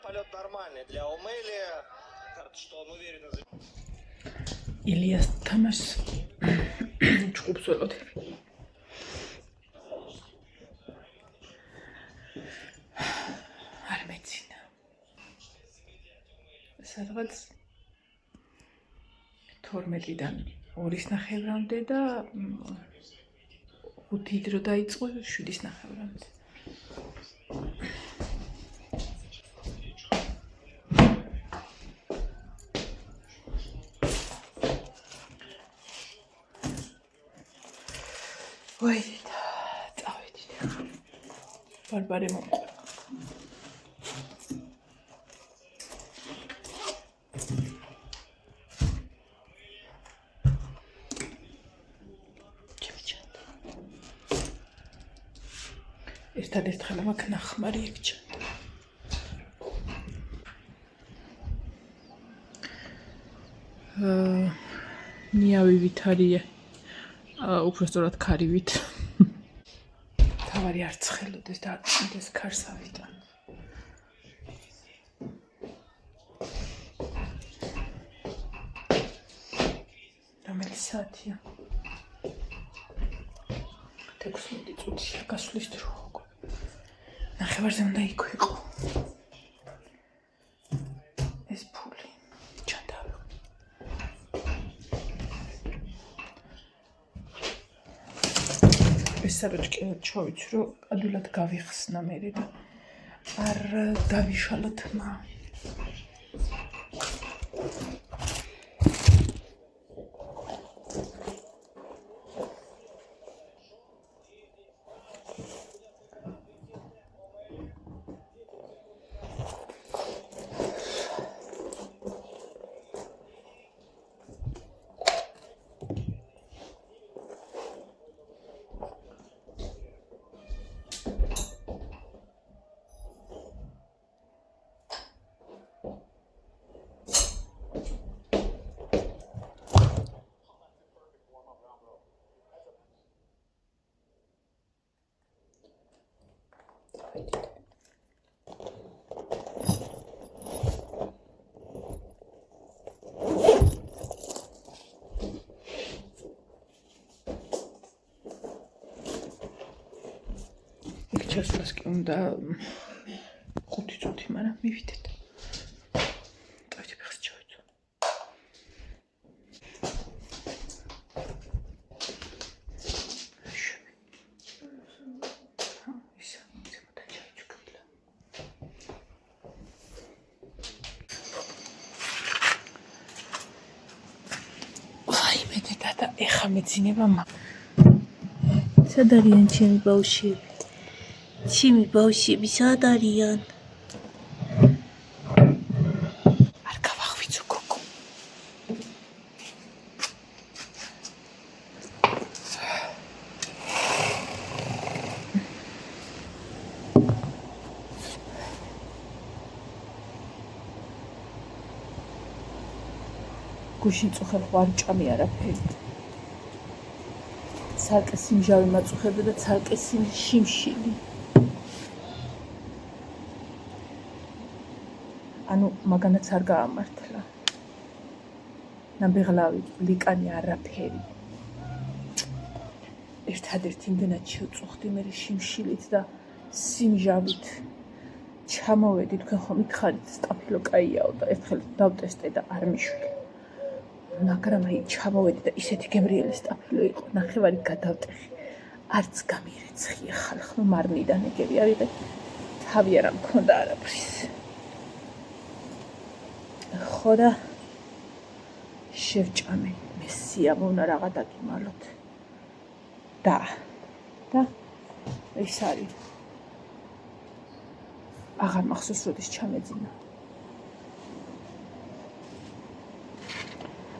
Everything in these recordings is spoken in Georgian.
полет нормальный. Для Умели, что он уверенно... Ilias თამაშს ჯგუფს ველოდები. არ მეცინა. სადღაც 12-დან 2:30-მდე და 5 დრო დაიწყო 7:30-მდე. Ой, წავედით. ბარბარე მომყვა. ერთადერთხელ მაქვს ნახმარი ეგ ჩანდა. ნიავივით არის უფრო სწორად ქარივით. თავარი არ ცხელოდეს და აწმინდეს ქარსავიდან. რომელი საათია? 16 წუთია გასვლის დრო. ნახევარზე უნდა იქვეყო. ეს ფული ჩანდავ. ეს საბჭკილად ჩავიცი, რომ ადვილად გავიხსნა მე და არ დავიშალო თმა. ჩასვლას კი უნდა 5 წუთი, მაგრამ მივიდეთ. წავიდე ფეხს ჩავიცო. ისა, ზემოთა ჩაიჩუქებილა. ვაიმე დედა, ეხა მეძინება სად არიან ჩემი ბავშვები? ჩემი ბავშვები სად არიან? არ გავახვიცო გოგო. გუშინ წუხელ არ ჭამი არაფერი. ცალკე სიმჟავე მაწუხებდა და ცალკე სიმშილი. ანუ მაგანაც არ გაამართლა. ნაბეღლავი, ლიკანი არაფერი. ერთადერთი იმდენად შევწუხდი მე შიმშილით და სიმჟავით. ჩამოვედი, თქვენ ხომ მითხარით სტაფილო კაიაო და ერთხელ დავტესტე და არ მიშვი. მაგრამ აი ჩამოვედი და ისეთი გემრიელი სტაფილო იყო, ნახევარი გადავტეხი. არც გამირეცხია ხალხო მარნიდან ეგები ავიღე. თავი არ მქონდა არაფრის. ხო და შევჭამე, მე სიამოვნა რაღა დაგიმალოთ. და ეს არის. აღარ მახსოვს როდის ჩამეძინა.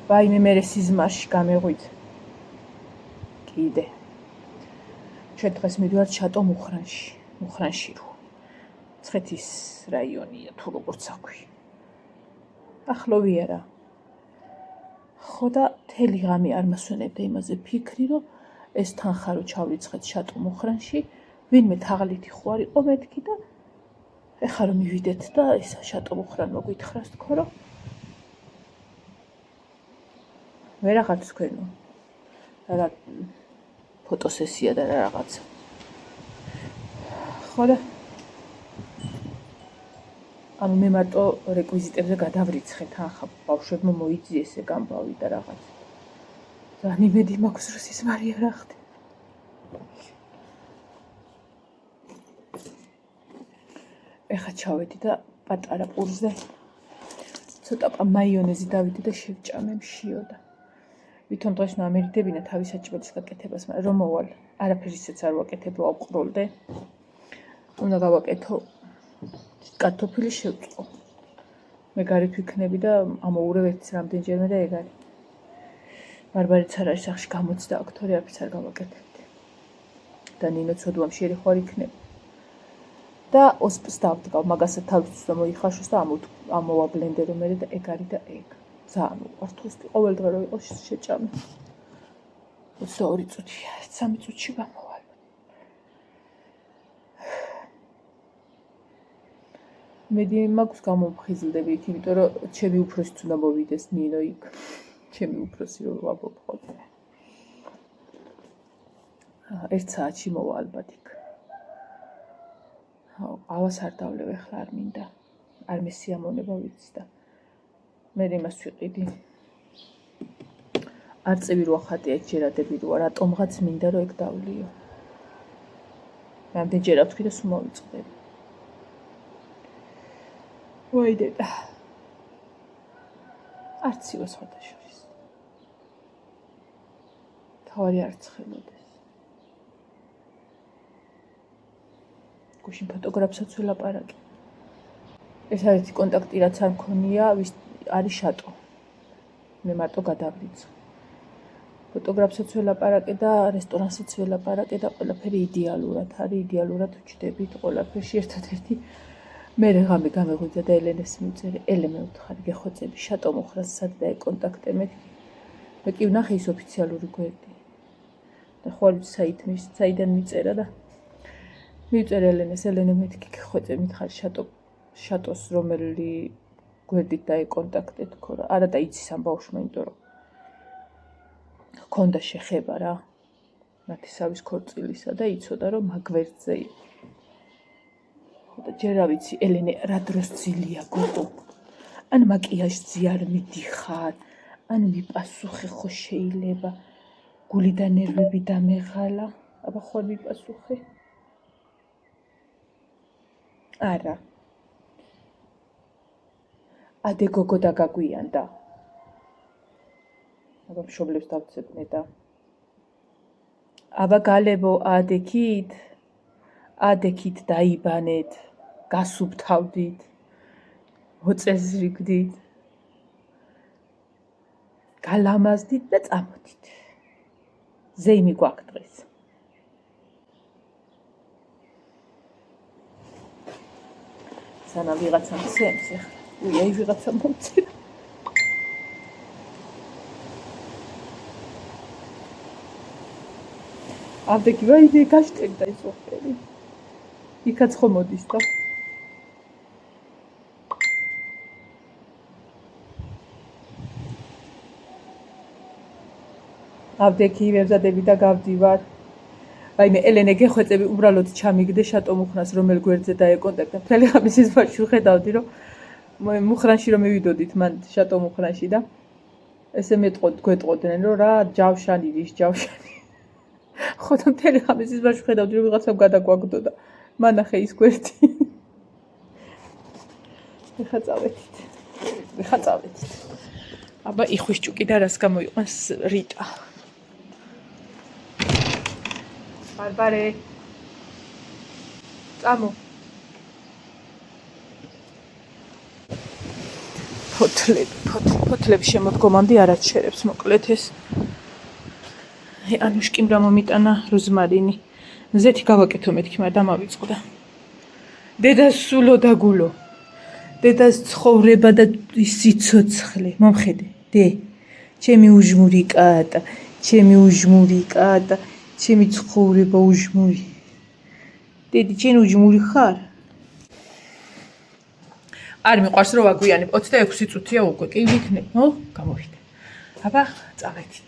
ვაიმე მე სიზმარში გამეღვით. კიდე. ჩვენ დღეს მივიდივართ შატო მუხრანში რო. ცხეთის რაიონია თუ როგორც აქვი. ახლოვი არა. ხო და თელი ღამე არ მასვენებდა იმაზე ფიქრი, რომ ეს თანხა რო ჩავიცხეთ შატო მუხრანში, ვინმე თაღლითი ხო არ იყო მეთქი და ეხლა რომ მივიდეთ და ისა შატო მუხრან მოგვითხრას თქო რომ ვერაღაც თქვენო რა ფოტოსესია და რა რაღაცა ხო და ანუ მე მარტო რეკვიზიტებზე გადავრიცხეთ ახლა ბავშვებმა მოიძიეს ეგ ამბავი და რაღაც ძალიან იმედი მაქვს რომ სიზმარი არ ახდე ეხლა ჩავედი და პატარა პურზე ცოტა მაიონეზი დავიდე და შევჭამე მშიო და ვითომ დღეს ნამერიდებინა თავის საჭმელის გაკეთებას, მაგრამ რომ მოვალ, არაფერისეც არ ვაკეთებ, ვაყროლდე. უნდა გავაკეთო კარტოფილი შევწყო. მე გარეთ ვიქნები და ამოურევ ერთს რამდენჯერმე და ეგ არის. ბარბარეც არ არის სახში გამოცდა აქ თორე არაფერს არ გავაკეთებდი. და ნინო ცოდვამში ერი ხوار იქნება. და ოსპს დავდგავ, მაგასაც თავისთვის და მოიხაშოს და ამოვა ბლენდერო მე და ეგ არის და ეგ. ძალიან უყვართ ოსპი, ყოველ დღე რომ იყოს შეჭამე. 22 წუთია, 3 წუთში გამოვალ. მედი მაქვს გამომხიზლდები იქ, იმიტომ რომ ჩემი უფროსიც უნდა მოვიდეს ნინო იქ. ჩემი უფროსი რომ ვაბობხოთ. 1 საათში მოვა ალბათ იქ. ავას არ დავლევ ახლა არ მინდა. არ მესიამონება ვიცი და მე იმას ვიყიდი. არწივი რო ახატია ჯერადები როა, რატომღაც მინდა რომ ეგ დავლიო. რამდენჯერა ვთქვი და სულ მოვიწყდები. ვაი დედა. არცივა სხვადასხვის. თავი არ ცხელოდეს. გუშინ ფოტოგრაფსაც ველაპარაკე. ეს არის კონტაქტი რაც არ მქონია, ვის არის შატო. მე მარტო გადავრიცხე. ფოტოგრაფსაც ველაპარაკე და რესტორანსაც ველაპარაკე და ყველაფერი იდეალურად არის, იდეალურად ვჩდებით ყველაფერში ერთადერთი მე რეგამი გამეღვიძა და ელენეს მივწერე, ელე მე ვთხარი გეხოცები შატო მოხრას სად და ეკონტაქტე მე კი ვნახე ის ოფიციალური გვერდი. და ხვალ საიდან მიწერა და მივწერე ელენეს, ელენე მეთქი გეხოცები მითხარი შატოს რომელი გვერდით დაეკონტაქტე თქო რა. არა და იცის ამ ბავშვმა, იმიტომ რომ ჰქონდა შეხება რა. ნათესავის ქორწილისა და იცოდა რომ მაგ გვერდზე იყო. და ჯერ რა ვიცი, ელენე რა დროს ძილია გოგო. ან მაკიაჟზე არ მიდიხარ, ან მიპასუხე ხო შეიძლება. გული და ნერვები დამეღალა. აბა ხო მიპასუხე? არა. ადე გოგო დაგაგვიანდა. აბა მშობლებს დავწებნე და აბა გალებო ადექით დაიბანეთ, გასუფთავდით, მოწეს რიგდით, გალამაზდით და წამოდით. ზეიმი გვაქვს დღეს. სანამ ვიღაცა მცემს ახლა. უი, ვიღაცა მომცემ. აბდექი ვაიდე გაშტერდა ის ოხტელი. იქაც ხომ მოდის და აბდექი ვებზადები და გავდივარ. რაიმე ელენე გეხვეწები უბრალოდ ჩამიგდე შატო მუხრანს რომელ გვერდზე დაეკონტაქტე. მთელი ხამის ის ბავშვი ხედავდი რომ მუხრანში რომ მივიდოდით მან შატო მუხრანში და ესე გვეტყოდნენ რომ რა ჯავშანი რის ჯავშანი. ხო და მთელი ხამის ის ბავშვი ხედავდი რომ ვიღაცამ გადაგვაგდო და მანახე ის გვერდი. ეხა წავედით. აბა იხვის ჭუკი და რას გამოიყვანს რიტა. ბარბარე. წამო. ფოთლები შემოდგომამდე არ აჩერებს მოკლედ ეს. ანუშკიმ რა მომიტანა როზმარინი. ზეთი გავაკეთო მეთქი, მაგრამ დამავიწყდა. დედას სულო და გულო. დედას ცხოვრება და სიცოცხლე. მომხედე, დე. ჩემი უჟმური კატა, ჩემი ცხოვრება უჟმური. დედი, შენ უჟმური ხარ? არ მიყვარს რომ ვაგვიანებ 26 წუთია უკვე კი ვიქნებ გამოვიდე აბა წავედით